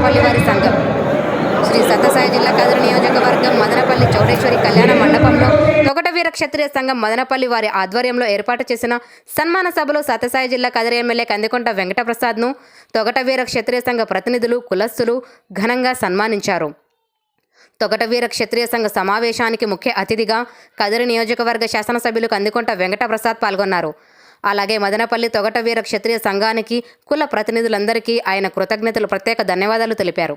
మదనపల్లి వారి సంఘం శ్రీ సత్యసాయి జిల్లా కదిరి నియోజకవర్గం మదనపల్లి చౌడేశ్వరి కళ్యాణ మండపంలో తొగట వీర క్షత్రియ సంఘం మదనపల్లి వారి ఆధ్వర్యంలో ఏర్పాటు చేసిన సన్మాన సభలో సత్యసాయి జిల్లా కదిరి ఎమ్మెల్యే కందికొంట వెంకటప్రసాద్ను తొగట వీర క్షత్రియ సంఘ ప్రతినిధులు కులస్తులు ఘనంగా సన్మానించారు. తొగట వీర క్షత్రియ సంఘ సమావేశానికి ముఖ్య అతిథిగా కదిరి నియోజకవర్గ శాసనసభ్యులు కందికొంట వెంకటప్రసాద్ పాల్గొన్నారు. అలాగే మదనపల్లి తొగట వీర క్షత్రియ సంఘానికి కుల ప్రతినిధులందరికీ ఆయన కృతజ్ఞతలు ప్రత్యేక ధన్యవాదాలు తెలిపారు.